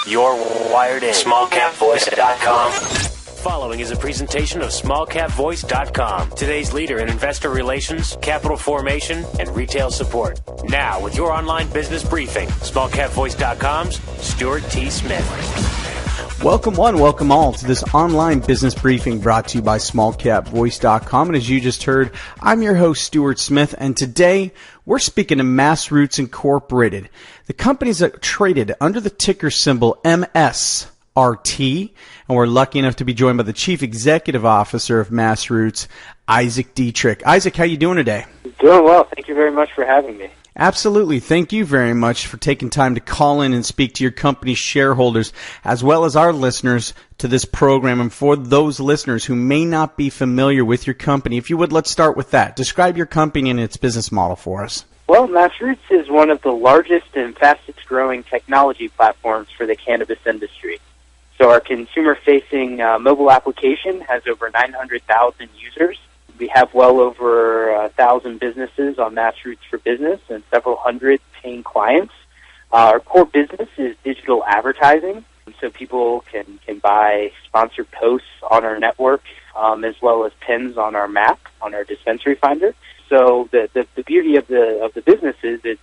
You're wired in. SmallCapVoice.com. Following is a presentation of SmallCapVoice.com, today's leader in investor relations, capital formation, and retail support. Now, with your online business briefing, SmallCapVoice.com's Stuart T. Smith. Welcome one, welcome all to this online business briefing brought to you by SmallCapVoice.com. And as you just heard, I'm your host, Stuart Smith, and today we're speaking to MassRoots Incorporated. The companies that traded under the ticker symbol MSRT, and we're lucky enough to be joined by the Chief Executive Officer of MassRoots, Isaac Dietrich. Isaac, how you doing today? Doing well. Thank you very much for having me. Absolutely. Thank you very much for taking time to call in and speak to your company's shareholders, as well as our listeners to this program. And for those listeners who may not be familiar with your company, if you would, let's start with that. Describe your company and its business model for us. Well, MassRoots is one of the largest and fastest growing technology platforms for the cannabis industry. So our consumer-facing mobile application has over 900,000 users. We have well over 1,000 businesses on MassRoots for Business and several hundred paying clients. Our core business is digital advertising, so people can buy sponsored posts on our network, as well as pins on our map, on our dispensary finder. So the beauty of the business is it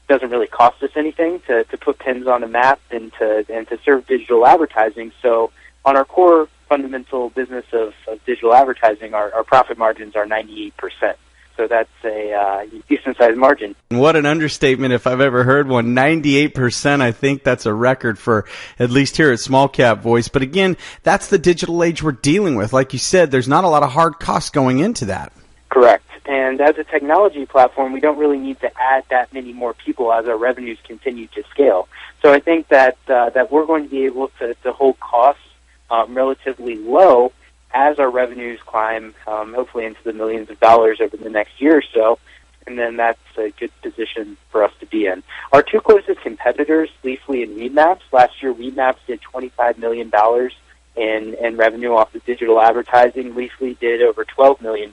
doesn't really cost us anything to put pins on a map and to serve digital advertising. So on our core fundamental business of digital advertising, our profit margins are 98%. So that's a decent-sized margin. What an understatement if I've ever heard one. 98%, I think that's a record for at least here at Small Cap Voice. But again, that's the digital age we're dealing with. Like you said, there's not a lot of hard costs going into that. Correct. And as a technology platform, we don't really need to add that many more people as our revenues continue to scale. So I think that we're going to be able to hold costs relatively low as our revenues climb, hopefully into the millions of dollars over the next year or so, and then that's a good position for us to be in. Our two closest competitors, Leafly and Weedmaps, last year Weedmaps did $25 million in revenue off of digital advertising. Leafly did over $12 million.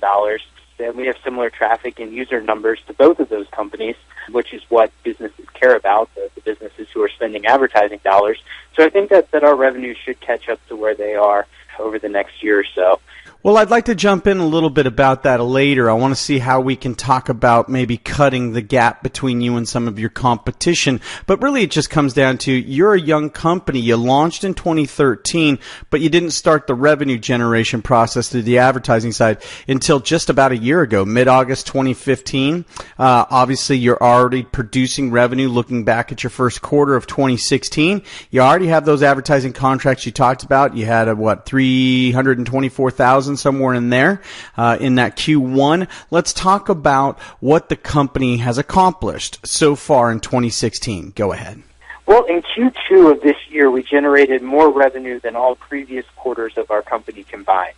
And we have similar traffic and user numbers to both of those companies, which is what businesses care about, the businesses who are spending advertising dollars. So I think that our revenues should catch up to where they are over the next year or so. Well, I'd like to jump in a little bit about that later. I want to see how we can talk about maybe cutting the gap between you and some of your competition. But really, it just comes down to you're a young company. You launched in 2013, but you didn't start the revenue generation process through the advertising side until just about a year ago, mid-August 2015. Obviously, you're already producing revenue looking back at your first quarter of 2016. You already have those advertising contracts you talked about. You had, 324,000 somewhere in there in that Q1. Let's talk about what the company has accomplished so far in 2016. Go ahead. Well, in Q2 of this year, we generated more revenue than all previous quarters of our company combined.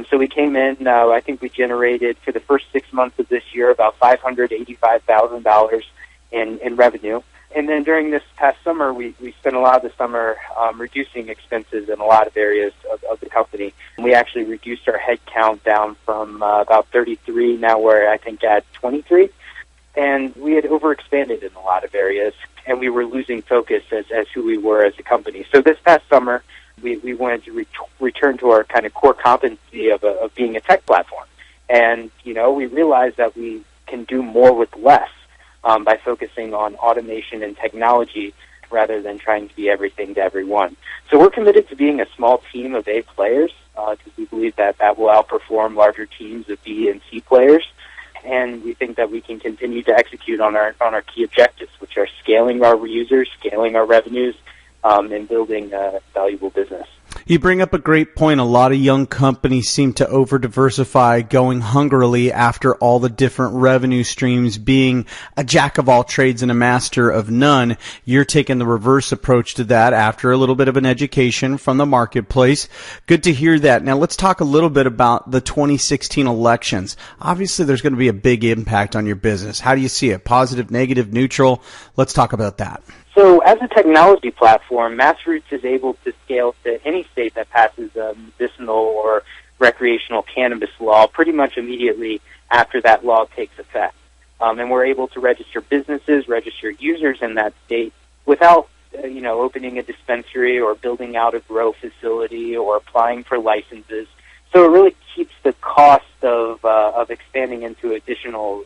So we came in, I think we generated for the first 6 months of this year about $585,000 in revenue. And then during this past summer, we spent a lot of the summer reducing expenses in a lot of areas of the company. We actually reduced our head count down from about 33, now we're, I think, at 23. And we had overexpanded in a lot of areas, and we were losing focus as who we were as a company. So this past summer, we wanted to return to our kind of core competency of being a tech platform. And, we realized that we can do more with less. By focusing on automation and technology rather than trying to be everything to everyone. So we're committed to being a small team of A players because we believe that will outperform larger teams of B and C players. And we think that we can continue to execute on our key objectives, which are scaling our users, scaling our revenues, and building a valuable business. You bring up a great point. A lot of young companies seem to over-diversify, going hungrily after all the different revenue streams, being a jack of all trades and a master of none. You're taking the reverse approach to that after a little bit of an education from the marketplace. Good to hear that. Now let's talk a little bit about the 2016 elections. Obviously, there's going to be a big impact on your business. How do you see it? Positive, negative, neutral? Let's talk about that. So as a technology platform, MassRoots is able to scale to any state that passes a medicinal or recreational cannabis law pretty much immediately after that law takes effect. And we're able to register businesses, register users in that state without opening a dispensary or building out a grow facility or applying for licenses. So it really keeps the cost of expanding into additional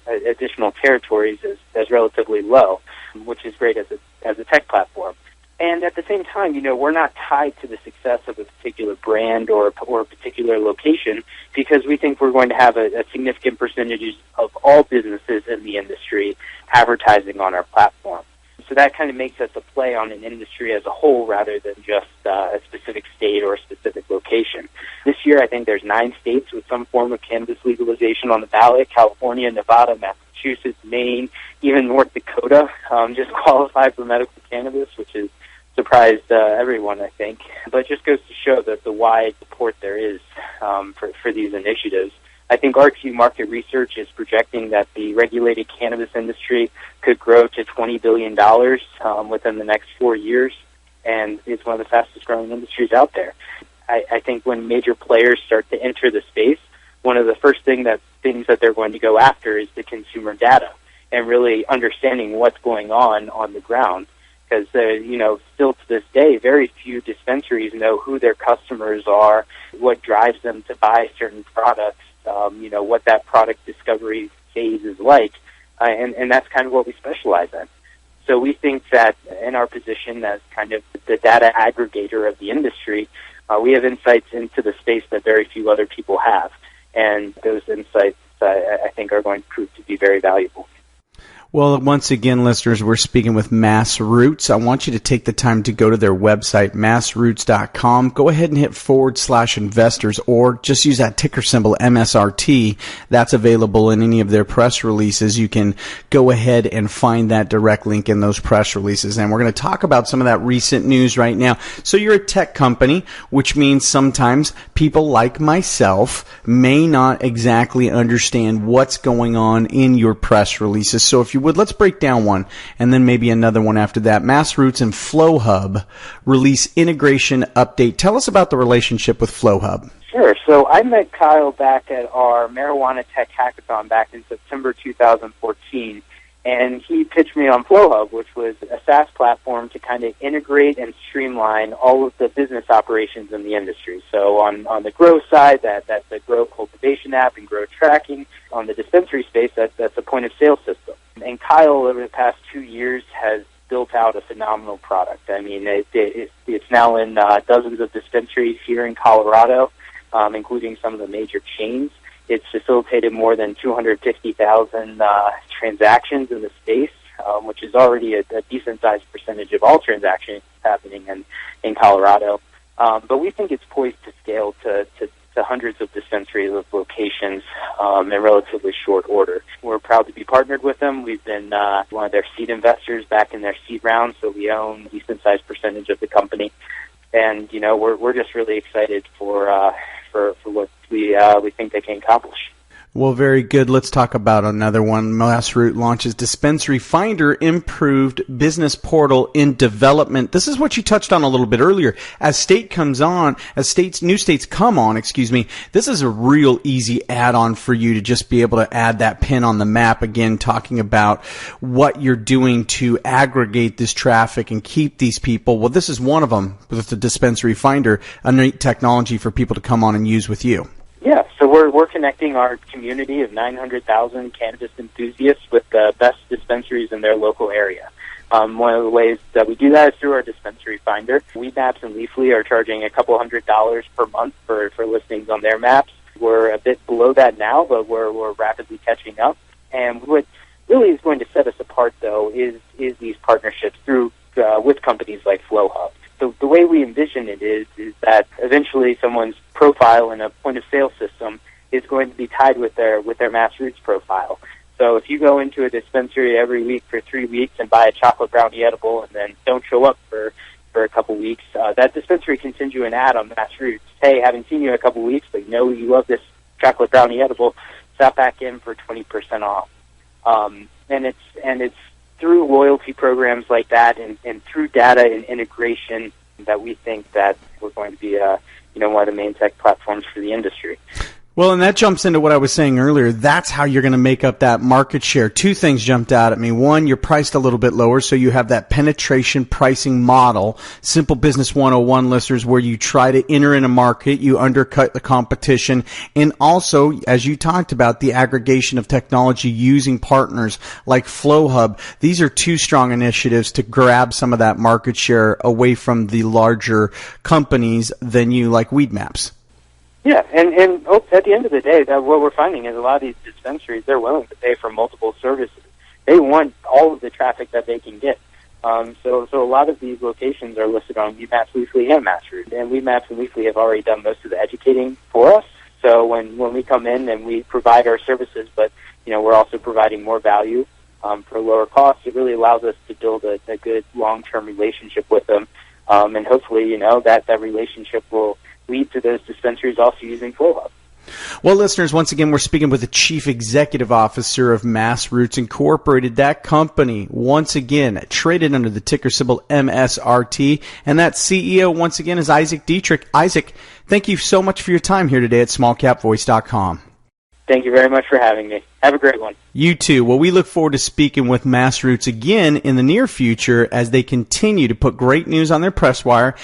territories as relatively low, which is great as a tech platform. And at the same time, we're not tied to the success of a particular brand or a particular location, because we think we're going to have a significant percentage of all businesses in the industry advertising on our platform. So that kind of makes us a play on an industry as a whole rather than just a specific state or a specific location. This year, I think there's 9 states with some form of cannabis legalization on the ballot: California, Nevada, Massachusetts, Maine, even North Dakota just qualified for medical cannabis, which has surprised everyone, I think. But it just goes to show that the wide support there is for these initiatives. I think ArcView Market Research is projecting that the regulated cannabis industry could grow to $20 billion within the next 4 years, and it's one of the fastest growing industries out there. I think when major players start to enter the space, one of the first things that they're going to go after is the consumer data and really understanding what's going on the ground. Because, still to this day, very few dispensaries know who their customers are, what drives them to buy certain products, what that product discovery phase is like, and that's kind of what we specialize in. So we think that in our position as kind of the data aggregator of the industry, we have insights into the space that very few other people have, and those insights, I think, are going to prove to be very valuable. Well, once again, listeners, we're speaking with MassRoots. I want you to take the time to go to their website, MassRoots.com. Go ahead and hit /investors, or just use that ticker symbol, MSRT. That's available in any of their press releases. You can go ahead and find that direct link in those press releases. And we're going to talk about some of that recent news right now. So you're a tech company, which means sometimes people like myself may not exactly understand what's going on in your press releases. So if you would, let's break down one and then maybe another one after that. MassRoots and FlowHub release integration update. Tell us about the relationship with FlowHub. Sure. So I met Kyle back at our Marijuana Tech Hackathon back in September 2014, and he pitched me on FlowHub, which was a SaaS platform to kind of integrate and streamline all of the business operations in the industry. So on the grow side, that's the grow cultivation app and grow tracking. On the dispensary space, that's a point of sale system. And Kyle, over the past 2 years, has built out a phenomenal product. I mean, it's now in dozens of dispensaries here in Colorado, including some of the major chains. It's facilitated more than 250,000 transactions in the space, which is already a decent-sized percentage of all transactions happening in Colorado. But we think it's poised to scale to hundreds of dispensaries with locations in relatively short order. We're proud to be partnered with them. We've been one of their seed investors back in their seed round, so we own a decent-sized percentage of the company. And, we're just really excited for what we think they can accomplish. Well, very good. Let's talk about another one. MassRoots launches Dispensary Finder improved business portal in development. This is what you touched on a little bit earlier. As new states come on, this is a real easy add-on for you to just be able to add that pin on the map. Again, talking about what you're doing to aggregate this traffic and keep these people. Well, this is one of them with the Dispensary Finder, a neat technology for people to come on and use with you. Yeah, so we're connecting our community of 900,000 cannabis enthusiasts with the best dispensaries in their local area. One of the ways that we do that is through our Dispensary Finder. Weedmaps and Leafly are charging a couple $100 per month for listings on their maps. We're a bit below that now, but we're rapidly catching up. And what really is going to set us apart, though, is these partnerships with companies like FlowHub. The way we envision it is that eventually someone's profile in a point-of-sale system is going to be tied with their MassRoots profile. So if you go into a dispensary every week for 3 weeks and buy a chocolate brownie edible and then don't show up for a couple weeks, that dispensary can send you an ad on MassRoots. Hey, haven't seen you in a couple weeks, but you love this chocolate brownie edible. Stop back in for 20% off. And it's through loyalty programs like that and through data and integration that we think that we're going to be one of the main tech platforms for the industry. Well, and that jumps into what I was saying earlier. That's how you're going to make up that market share. Two things jumped out at me. One, you're priced a little bit lower, so you have that penetration pricing model, Simple Business 101 listeners, where you try to enter in a market, you undercut the competition, and also, as you talked about, the aggregation of technology using partners like FlowHub. These are two strong initiatives to grab some of that market share away from the larger companies than you, like Weedmaps. Yeah, and at the end of the day, that what we're finding is a lot of these dispensaries, they're willing to pay for multiple services. They want all of the traffic that they can get. So a lot of these locations are listed on Weedmaps Weekly and MassRoots, and Weedmaps and Weekly have already done most of the educating for us. So when we come in and we provide our services, but we're also providing more value for lower costs, it really allows us to build a good long-term relationship with them, and hopefully that relationship will lead to those dispensaries also using FlowHub. Well, listeners, once again, we're speaking with the Chief Executive Officer of MassRoots Incorporated. That company, once again, traded under the ticker symbol MSRT. And that CEO, once again, is Isaac Dietrich. Isaac, thank you so much for your time here today at SmallCapVoice.com. Thank you very much for having me. Have a great one. You too. Well, we look forward to speaking with MassRoots again in the near future as they continue to put great news on their press wire.